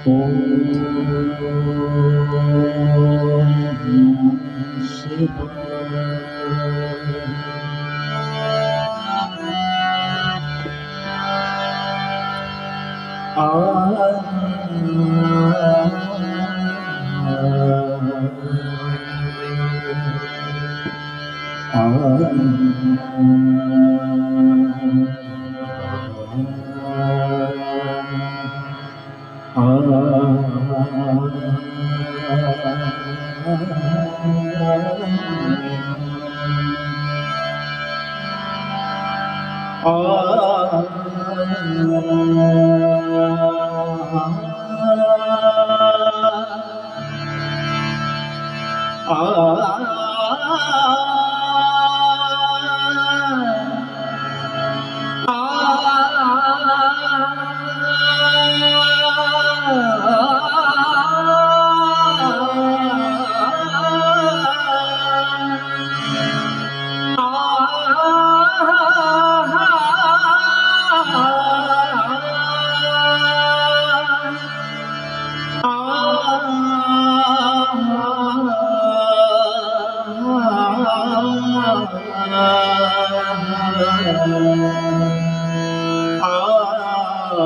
ओम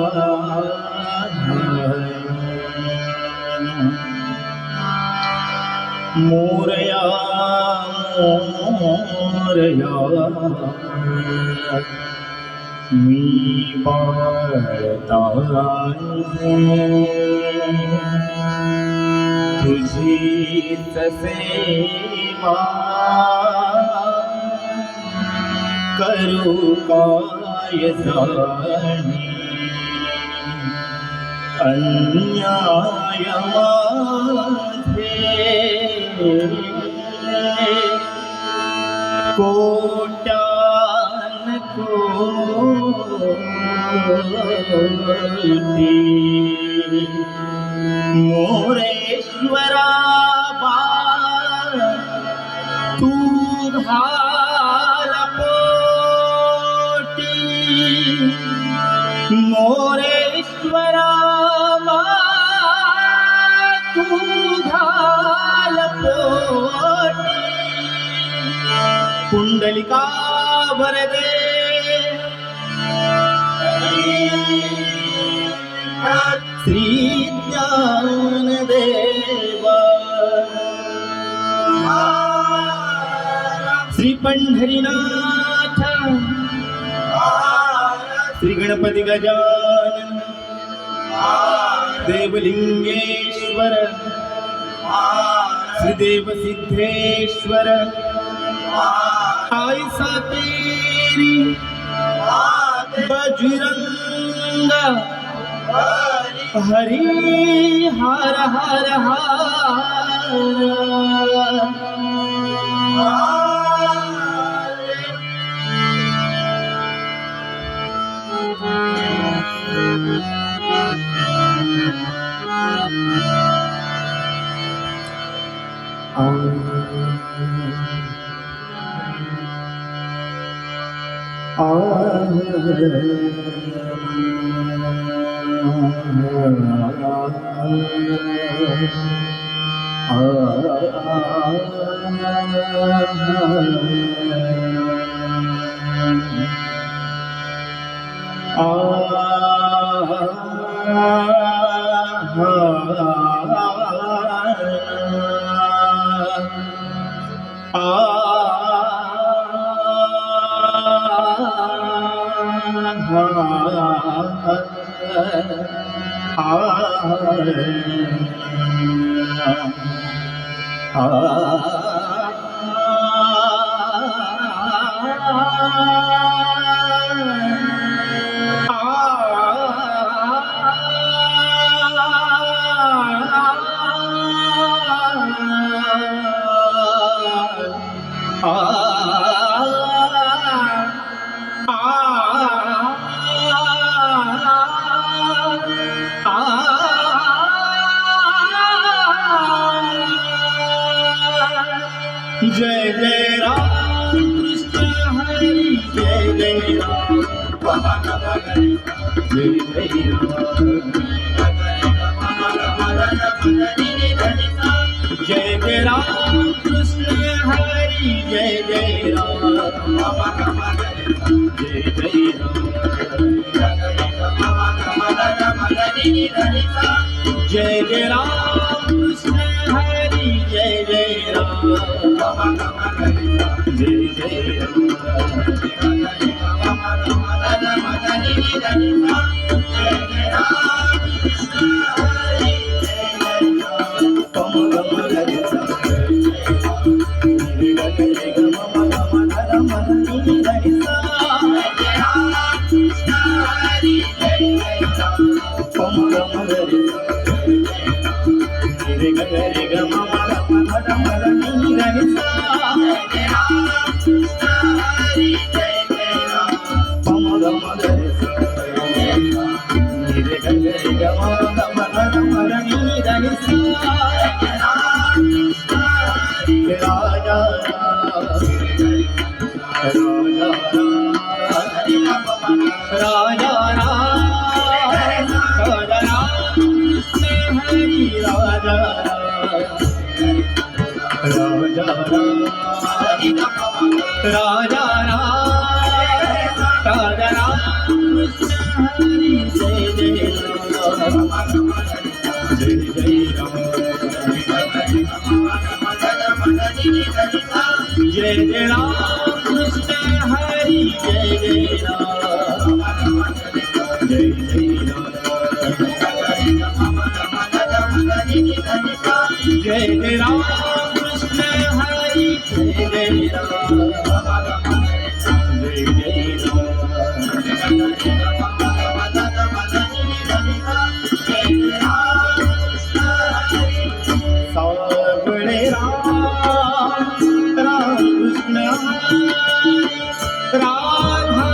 नमः मोरया मोरया मी पाळता तुझीच सेवा करू काय जाणी अन्याय कोट्यान कोटी मोरेश्वरा बाळ तू घाल पोटी मोरेश्वरा तू घाल पोटी कुंडलिका वरदे श्री ज्ञानदेव श्री पंढरीनाथ श्री गणपती गजानन देवलिंगेश्वर श्रीदेव सिद्धेश्वर आई सातेरी बजरंग हरि हर हर जय जय राम कृष्ण हरी जय जय राम जय जय राम जय जय राम कृष्ण हरी जय जय राम जय जय राम जय जय राम कृष्ण हरी जय जय राम जय जय राजा जय जय राम कृष्ण हरि जय जय राम जय जय जय जय राम कृष्ण हरि जय जय राम जय जय सावळे राम कृष्ण राधा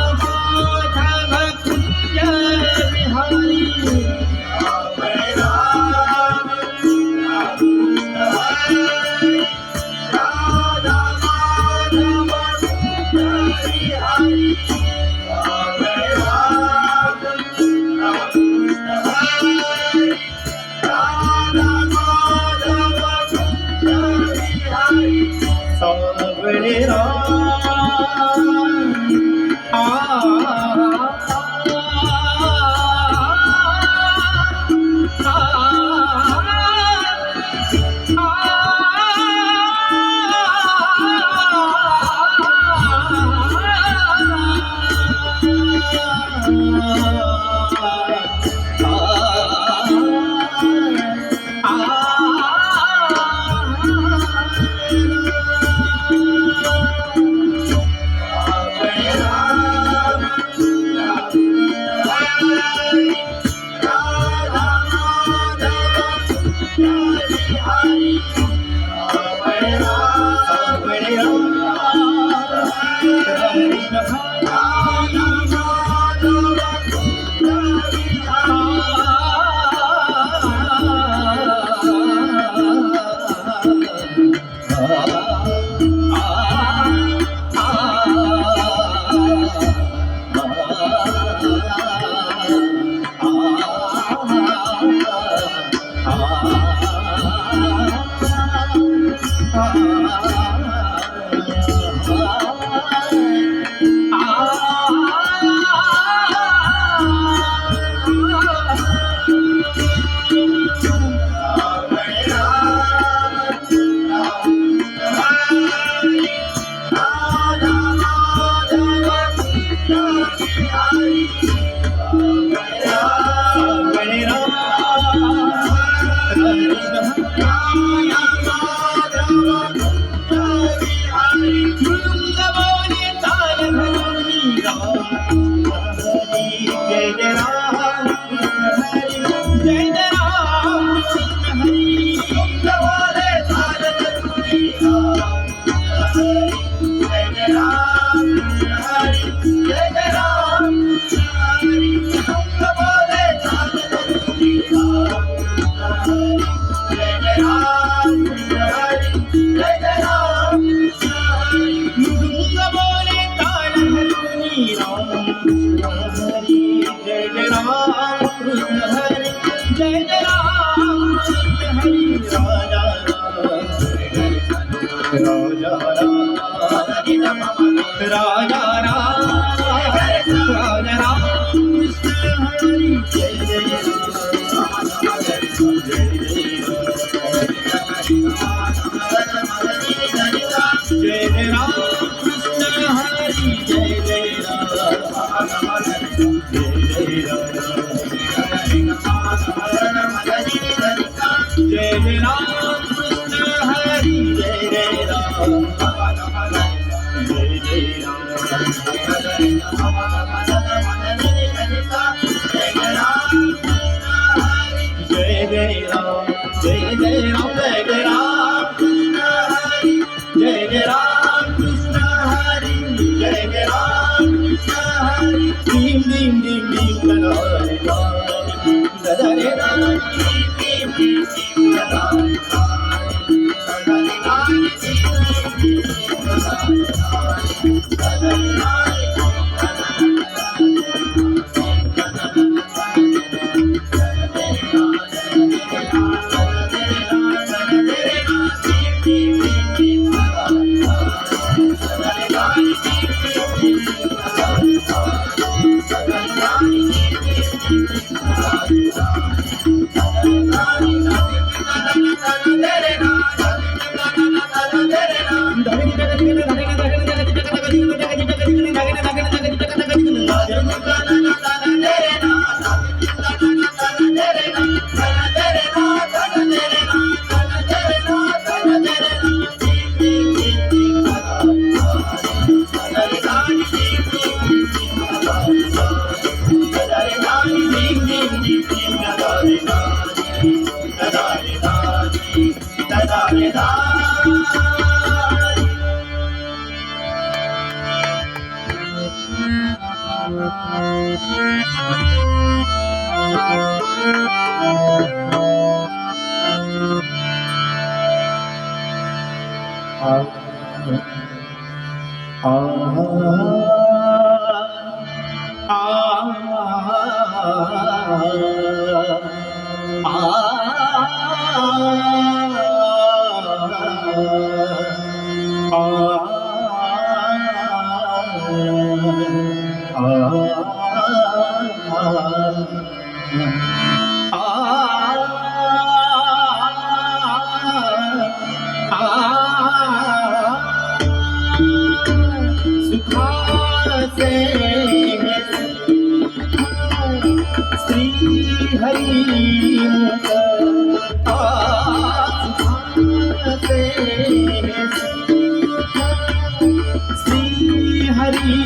हरी राजा राजा राम कृष्ण हरी जय जय जय राम कृष्ण हरी जय जय जय राम कृष्ण हरी जय जय राम जय जय राम जय जय राम जय जय राम जय जय राम कृष्ण हरी जय जय राम कृष्ण हरी जय जय राम कृष्ण हरी दीम दीम दीम दीम हरे हरे दीम दीम दीम श्री हरि श्री हरि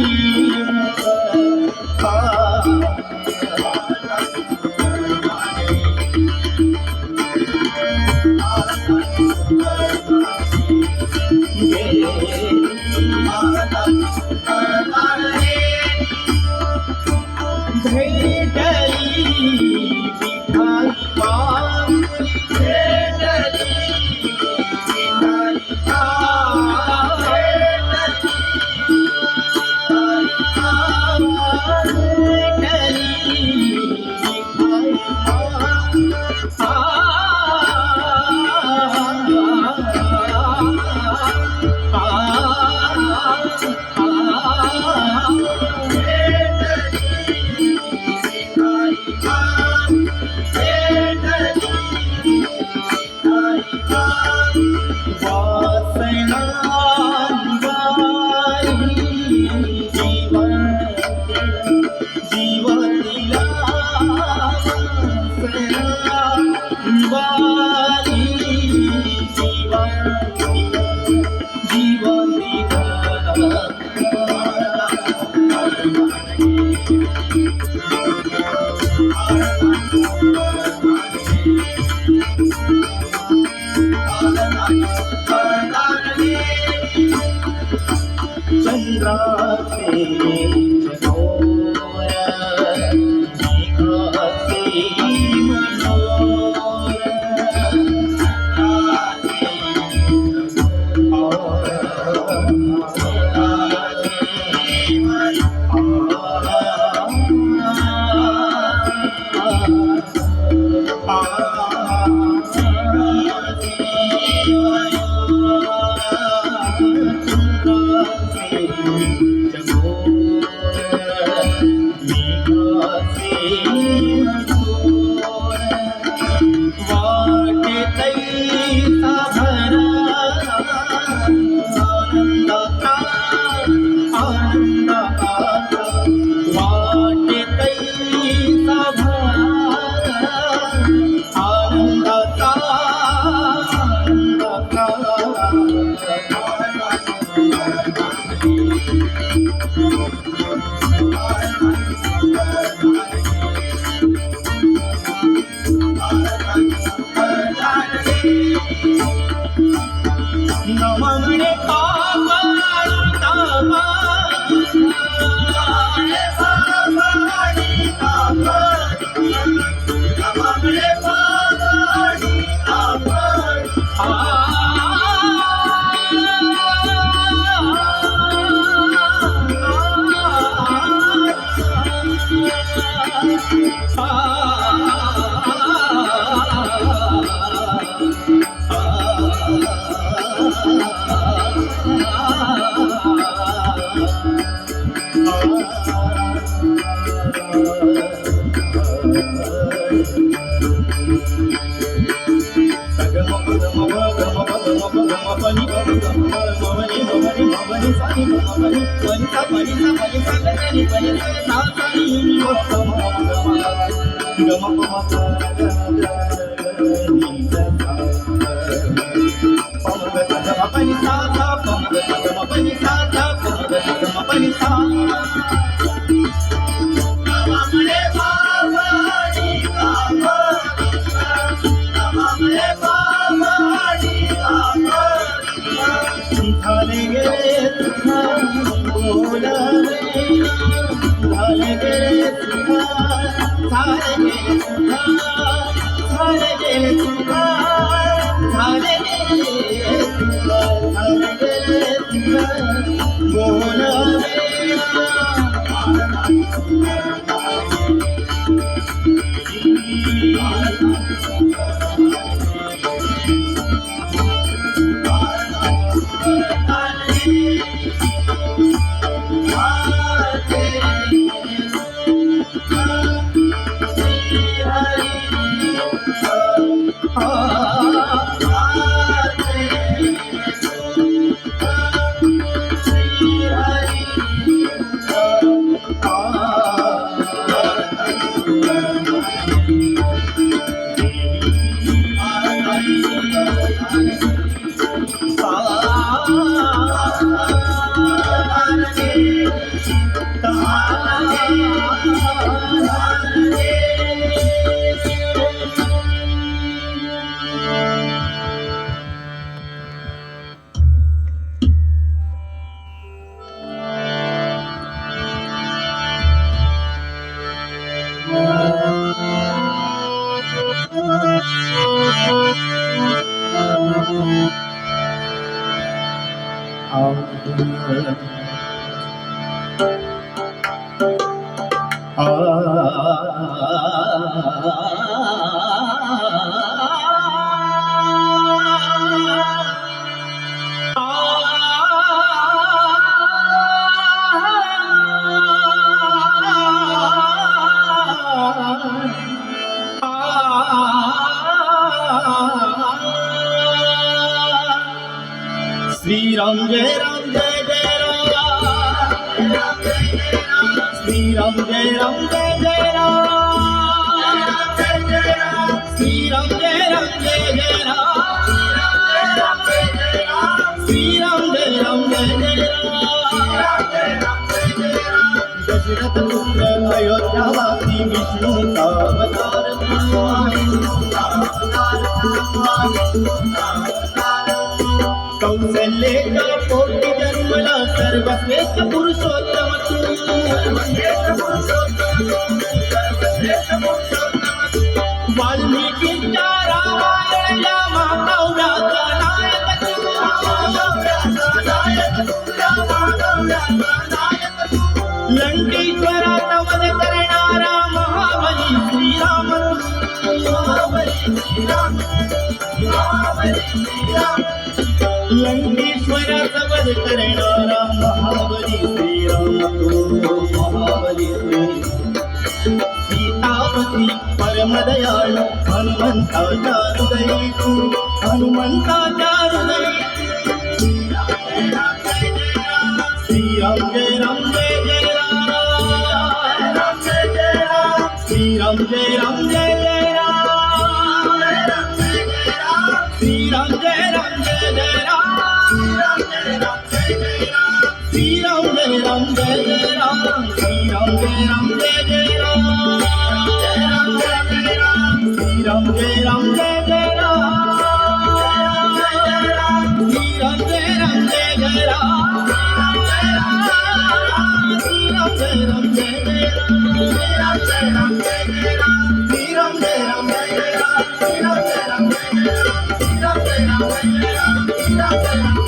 वाटे तैसा भरा आनंदाचा आनंदाचा वाटे तैसा भरा आनंदाचा नमने पापा तापा नमने पापा नमने पापा श्री राम जय राम जय जय राम श्री राम जय राम जय जय राम श्री राम जय राम जय जय राम श्री राम जय राम जय जय राम दशरथ पुत्र अयोध्यावासी विष्णु का अवतार कौशल्येचा पोटी जन्मला सर्वश्रेष्ठ पुरुषोत्तम वाल्मिकींच्या रामायणाला महाकाव्याचा नायक लंकेश्वराचा वध करणारा महाबली श्रीराम लंकेश्वराचा वध करणारा महाबली श्रीराम महाबली सीता प्रजापती परमदयाळू हनुमंताच्या हृदयी तू हनुमंताच्या हृदयी श्रीराम जय राम जय जय राम श्रीराम जय राम जय जय राम श्रीराम जय राम जय जय राम श्रीराम जय राम जय जय राम श्रीराम जय राम जय जय राम श्रीराम जय राम जय जय राम श्रीराम जय राम जय जय राम श्रीराम जय राम जय जय राम श्रीराम जय राम जय जय राम श्रीराम जय राम जय जय राम श्रीराम जय राम जय जय राम श्रीराम जय राम जय जय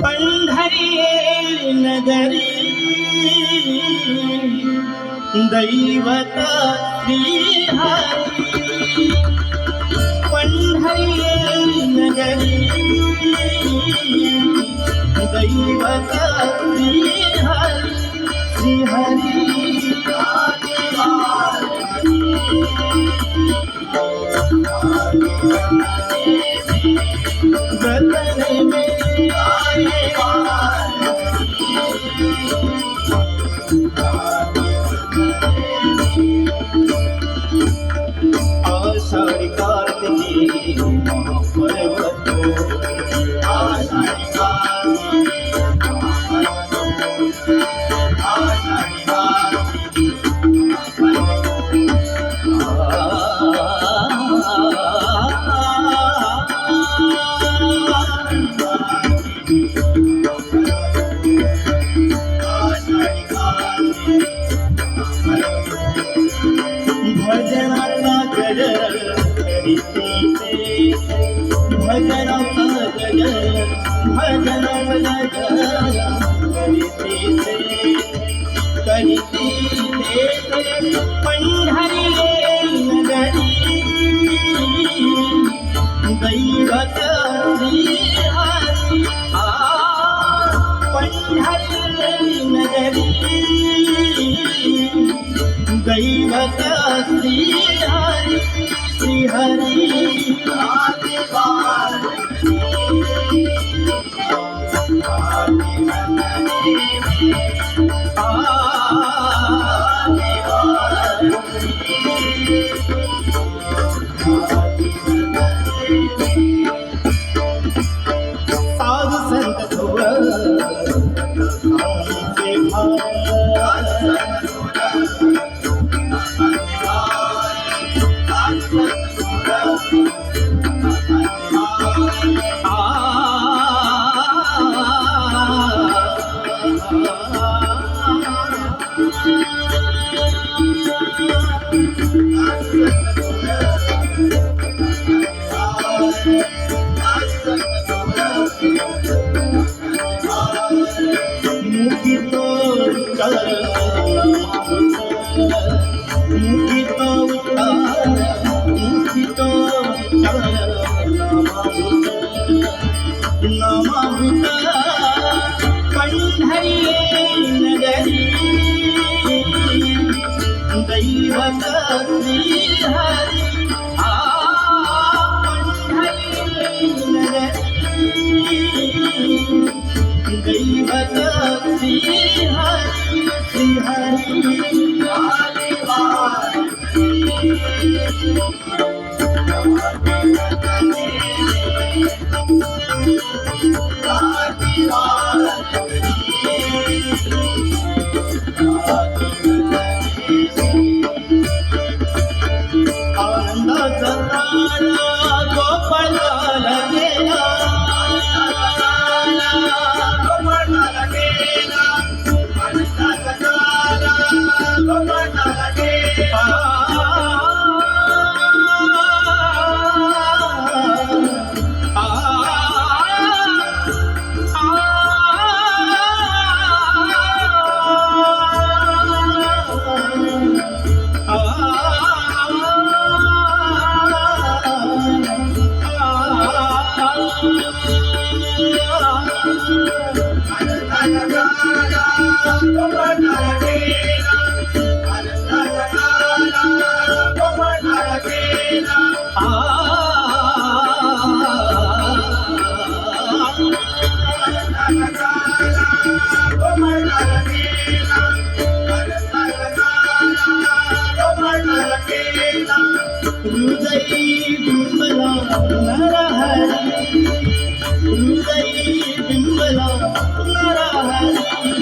पंढरी नगरी दैवत श्रीहरी पंढरी नगरी दैवत श्रीहरी गगन में आषाढ़ी कार्तिकी महापर्वत आषाढ़ी भजनाचा गजर करीते भजनाचा गजर भजनाचा गजर करीते पंढरी नगरी दैवत श्रीहरी पंढरी नगरी दैवत श्रीहरी श्रीहरी साधु संत पंढरी नगरी दैवत श्रीहरी पंढरी नगरी दैवत श्रीहरी श्रीहरी हृदयी बिंबला नरहरी हृदयी बिंबला नरहरी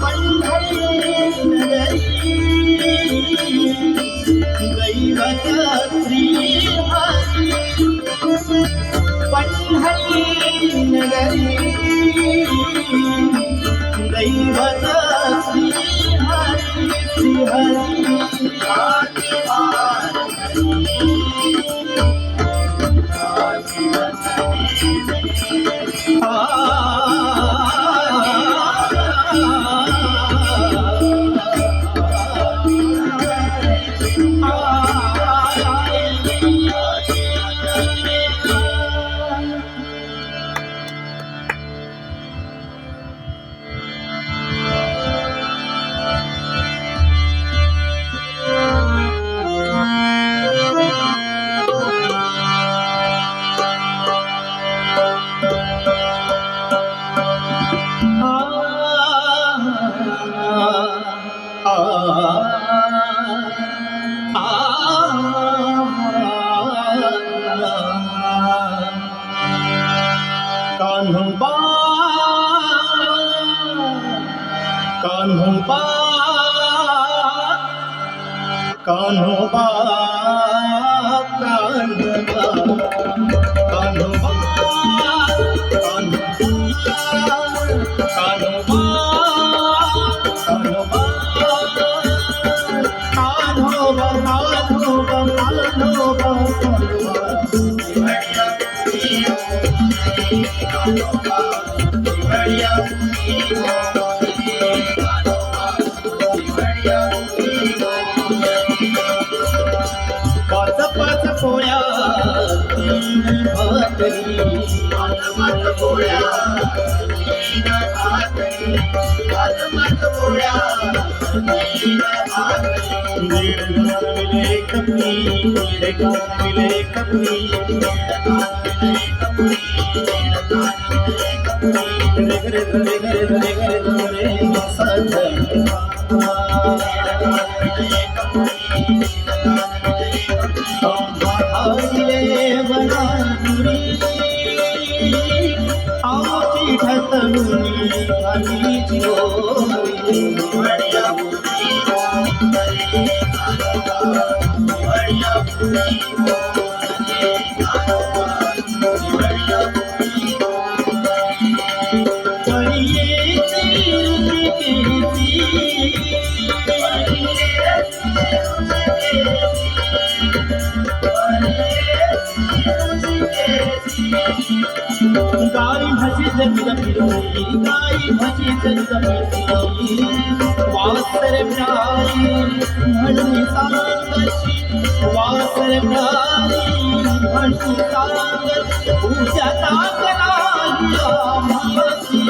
पंढरी नगरी दैवत श्री हरी पंढरी नगरी दैवत श्री हरी श्री हरी कान्होबा कान्होबा कान्होबा कान्होबा पाच पाच पोळ्या पाच पोळ्या दीड गान मिले कपनी दीड गान मिले कपनी रे रे रे रे रे रे गाई म्हशी जगद फिरती गाई म्हशी जगद फिरती वासर प्यारी म्हणून सांगशी वासर प्यारी म्हणून सांगशी पूजा टाकला म्हशी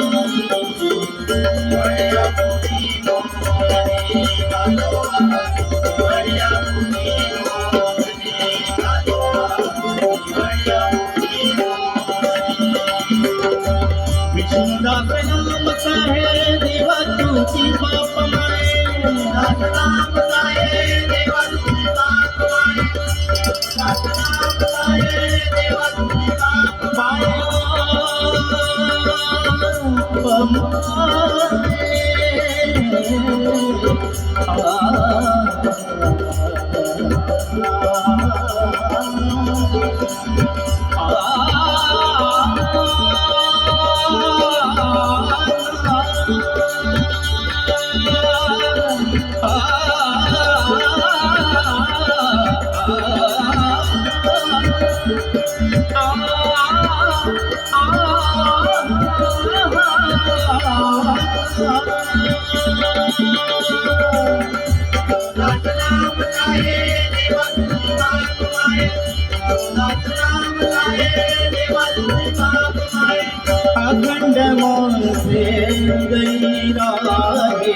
दास नाम साहे देवा तुझी बाप माए दास नाम साहे देवा तुझी बाप माए दास नाम साहे देवा तुझी बाप माए अखंड मौन से गई रागे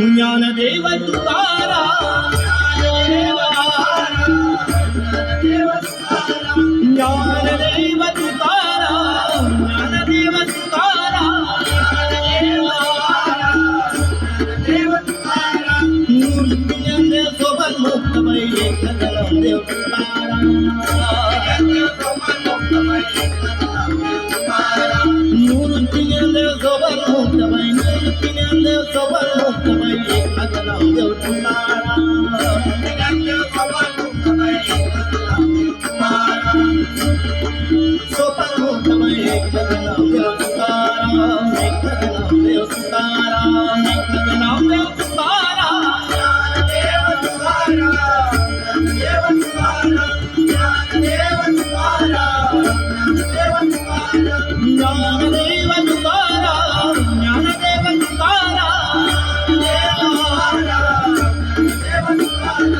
ज्ञानदेव तुकाराम ज्ञानदेव तुकाराम ज्ञानदेव तुकाराम ज्ञानदेव तुकाराम ज्ञानदेव तुकाराम मूर्तीने सोबत मुक्तमय ज्ञानदेव तुकाराम मूर्तीने सोबत मुक्तमय मूर्तीने सोबत मुक्तमय ज्ञानदेव तुकाराम सोबत मुक्तमय ज्ञानदेव तुकाराम ज्ञानदेव तुकाराम ज्ञानदेव तुकाराम ज्ञानदेव तुकाराम ज्ञानदेव तुकाराम ज्ञानदेव तुकाराम ज्ञानदेव तुकाराम ज्ञानदेव तुकाराम ज्ञानदेव तुकाराम ज्ञानदेव तुकाराम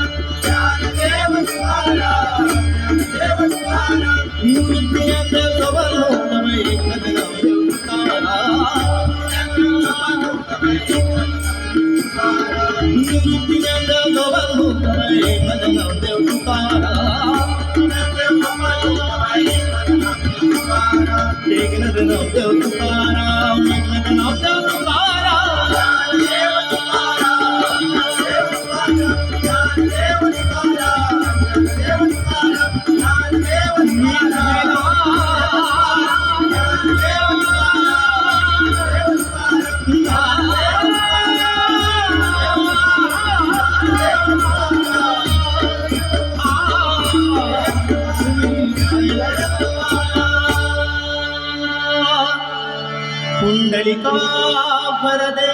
ज्ञानदेव तुकाराम ज्ञानदेव तुकाराम मूर्तीने सोबत मुक्तमय ज्ञानदेव तुकाराम मूर्तीने सोबत मुक्तमय ज्ञानदेव तुकाराम ज्ञानदेव तुकाराम ज्ञानदेव पुंडलिका वरदे